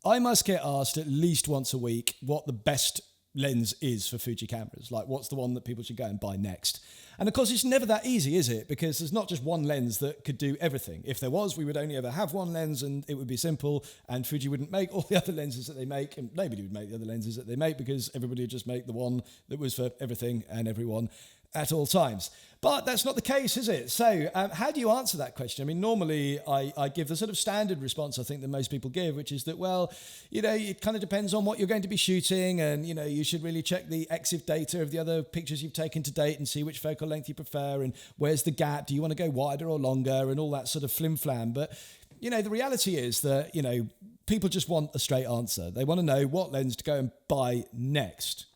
I must get asked at least once a week what the best lens is for Fuji cameras. Like, what's the one that people should go and buy next? And of course, it's never that easy, is it? Because there's not just one lens that could do everything. If there was, we would only ever have one lens and it would be simple, and Fuji wouldn't make all the other lenses that they make, and nobody would make the other lenses that they make because everybody would just make the one that was for everything and everyone at all times. But that's not the case, is it? So how do you answer that question? I mean, normally I give the sort of standard response I think that most people give, which is that, well, it kind of depends on what you're going to be shooting, and, you should really check the EXIF data of the other pictures you've taken to date and see which focal length you prefer, and where's the gap, do you want to go wider or longer, and all that sort of flim-flam. But, the reality is that, people just want a straight answer. They want to know what lens to go and buy next.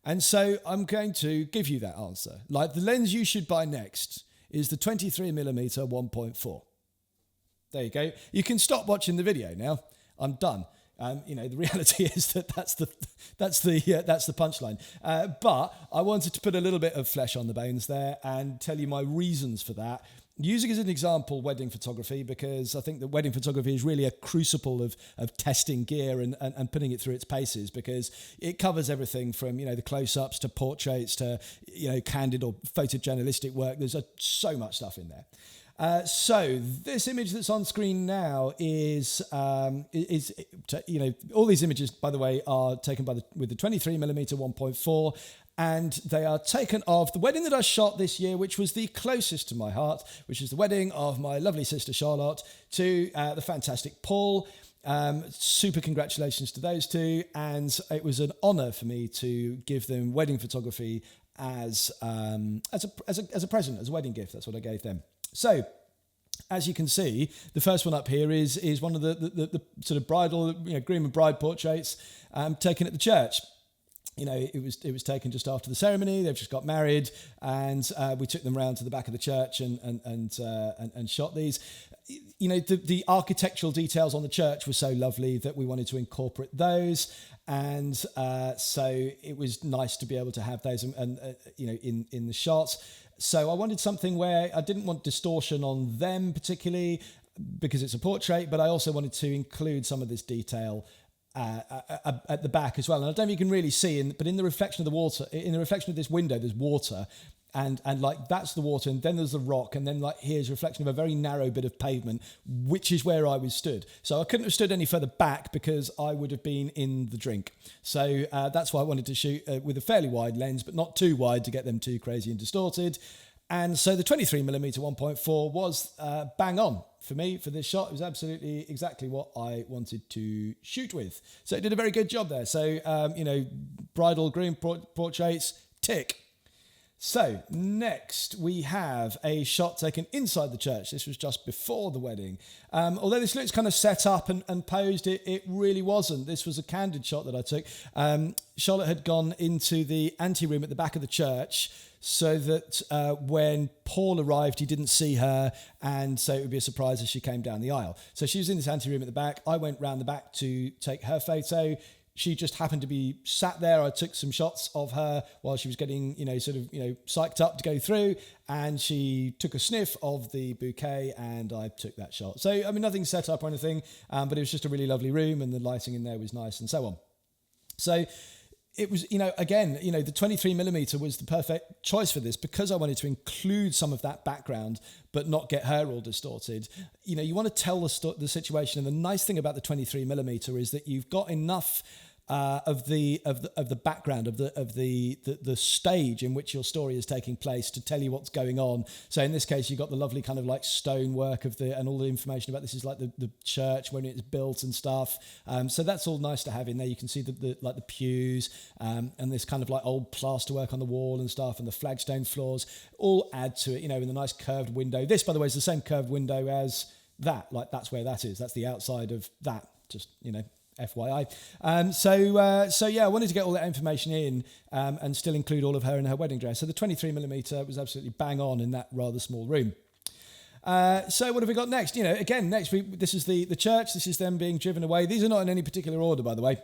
And so I'm going to give you that answer. Like, the lens you should buy next is the 23mm 1.4. There you go. You can stop watching the video now. I'm done. The reality is that that's the punchline. But I wanted to put a little bit of flesh on the bones there and tell you my reasons for that. Using as an example wedding photography, because I think that wedding photography is really a crucible of testing gear and putting it through its paces, because it covers everything from, the close-ups to portraits to, candid or photojournalistic work. There's so much stuff in there. So this image that's on screen now is all these images, by the way, are taken with the 23mm 1.4, and they are taken of the wedding that I shot this year, which was the closest to my heart, which is the wedding of my lovely sister Charlotte to the fantastic Paul. Super congratulations to those two, and it was an honour for me to give them wedding photography as a present, as a wedding gift. That's what I gave them. So, as you can see, the first one up here is one of the sort of bridal, groom and bride portraits taken at the church. It was taken just after the ceremony. They've just got married, and we took them round to the back of the church and shot these. The architectural details on the church were so lovely that we wanted to incorporate those, and so it was nice to be able to have those in the shots. So I wanted something where I didn't want distortion on them particularly, because it's a portrait, but I also wanted to include some of this detail at the back as well. And I don't know if you can really see, but in the reflection of the water, in the reflection of this window, there's water, and like that's the water, and then there's the rock, and then like here's a reflection of a very narrow bit of pavement, which is where I was stood. So I couldn't have stood any further back because I would have been in the drink. So that's why I wanted to shoot with a fairly wide lens, but not too wide to get them too crazy and distorted. And so the 23mm 1.4 was bang on for me for this shot. It was absolutely exactly what I wanted to shoot with. So it did a very good job there. So, bridal groom portraits, tick. So next we have a shot taken inside the church. This was just before the wedding. Although this looks kind of set up and posed, it really wasn't. This was a candid shot that I took. Charlotte had gone into the anteroom at the back of the church, so that when Paul arrived, he didn't see her, and so it would be a surprise as she came down the aisle. So she was in this anteroom at the back. I went round the back to take her photo. She just happened to be sat there. I took some shots of her while she was getting, psyched up to go through, and she took a sniff of the bouquet, and I took that shot. So, I mean, nothing set up or anything, but it was just a really lovely room, and the lighting in there was nice and so on. So it was, the 23mm was the perfect choice for this, because I wanted to include some of that background, but not get her all distorted. You want to tell the situation, and the nice thing about the 23mm is that you've got enough of the background of the stage in which your story is taking place to tell you what's going on. So in this case, you've got the lovely kind of like stonework and all the information about this is like the church when it's built and stuff. So that's all nice to have in there. You can see the pews and this kind of like old plasterwork on the wall and stuff, and the flagstone floors all add to it. In the nice curved window. This, by the way, is the same curved window as that. Like that's where that is. That's the outside of that. Just FYI. So yeah, I wanted to get all that information in and still include all of her in her wedding dress. So the 23mm was absolutely bang on in that rather small room. So what have we got next? This is the church. This is them being driven away. These are not in any particular order, by the way.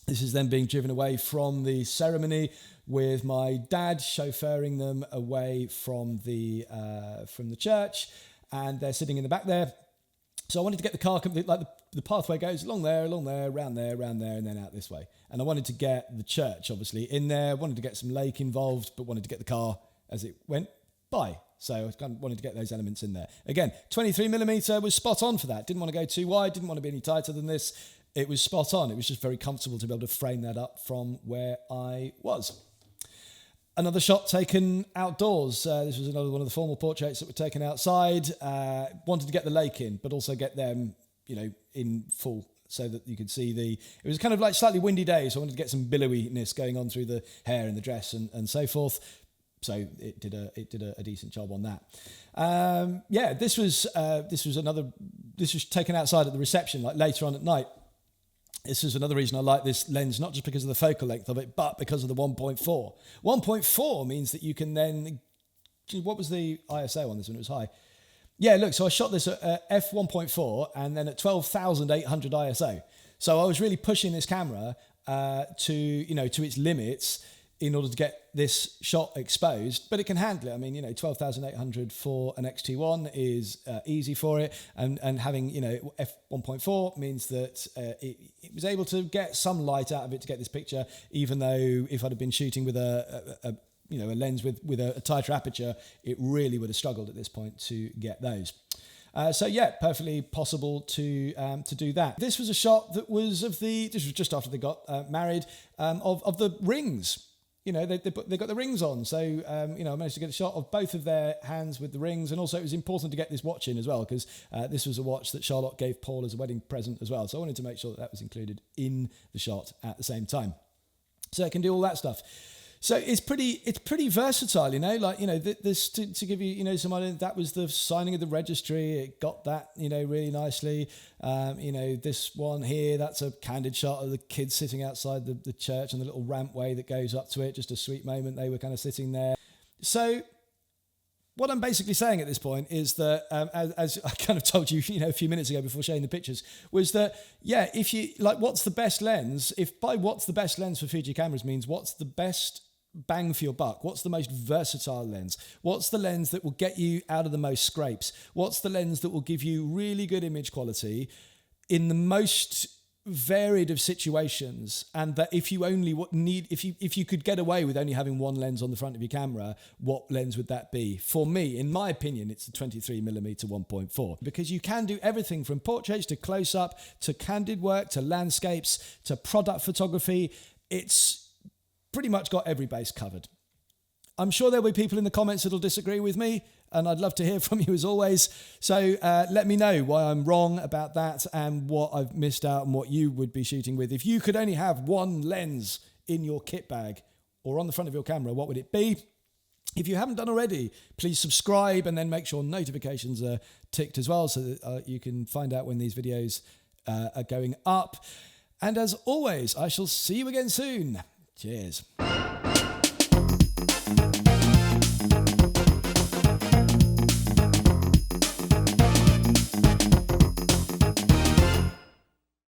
This is them being driven away from the ceremony, with my dad chauffeuring them away from the church, and they're sitting in the back there. So I wanted to get the car, the the pathway goes along there, round there, and then out this way. And I wanted to get the church, obviously, in there. Wanted to get some lake involved, but wanted to get the car as it went by. So I kind of wanted to get those elements in there. Again, 23mm was spot on for that. Didn't want to go too wide. Didn't want to be any tighter than this. It was spot on. It was just very comfortable to be able to frame that up from where I was. Another shot taken outdoors. This was another one of the formal portraits that were taken outside. Wanted to get the lake in, but also get them, in full so that you could see it was kind of like slightly windy day, so I wanted to get some billowiness going on through the hair and the dress and so forth. So it did a decent job on that. This was taken outside at the reception, like later on at night. This is another reason I like this lens, not just because of the focal length of it, but because of the 1.4. 1.4 means that you can then... What was the ISO on this one? It was high. Yeah, look, so I shot this at f1.4 and then at 12,800 ISO. So I was really pushing this camera to its limits in order to get this shot exposed, but it can handle it. I mean, 12,800 for an X-T1 is easy for it, and having, f1.4 means that it was able to get some light out of it to get this picture, even though if I'd have been shooting with a lens with a tighter aperture, it really would have struggled at this point to get those. Perfectly possible to do that. This was a shot that was this was just after they got married, of the rings. They got the rings on, so I managed to get a shot of both of their hands with the rings, and also it was important to get this watch in as well, because this was a watch that Charlotte gave Paul as a wedding present as well, so I wanted to make sure that was included in the shot at the same time. So it can do all that stuff. So it's pretty versatile, this to give you, some idea. That was the signing of the registry. It got that, really nicely. This one here, that's a candid shot of the kids sitting outside the church and the little rampway that goes up to it. Just a sweet moment. They were kind of sitting there. So what I'm basically saying at this point is that, as I kind of told you, a few minutes ago before showing the pictures, was that, if you, what's the best lens? If by what's the best lens for Fuji cameras means what's the best bang for your buck, what's the most versatile lens, what's the lens that will get you out of the most scrapes, what's the lens that will give you really good image quality in the most varied of situations, and that if you only if you could get away with only having one lens on the front of your camera, what lens would that be? For me, in my opinion, it's the 23mm 1.4, because you can do everything from portraits to close-up to candid work to landscapes to product photography. It's pretty much got every base covered. I'm sure there'll be people in the comments that'll disagree with me, and I'd love to hear from you as always. So let me know why I'm wrong about that and what I've missed out and what you would be shooting with. If you could only have one lens in your kit bag or on the front of your camera, what would it be? If you haven't done already, please subscribe and then make sure notifications are ticked as well, so that you can find out when these videos are going up. And as always, I shall see you again soon. Cheers.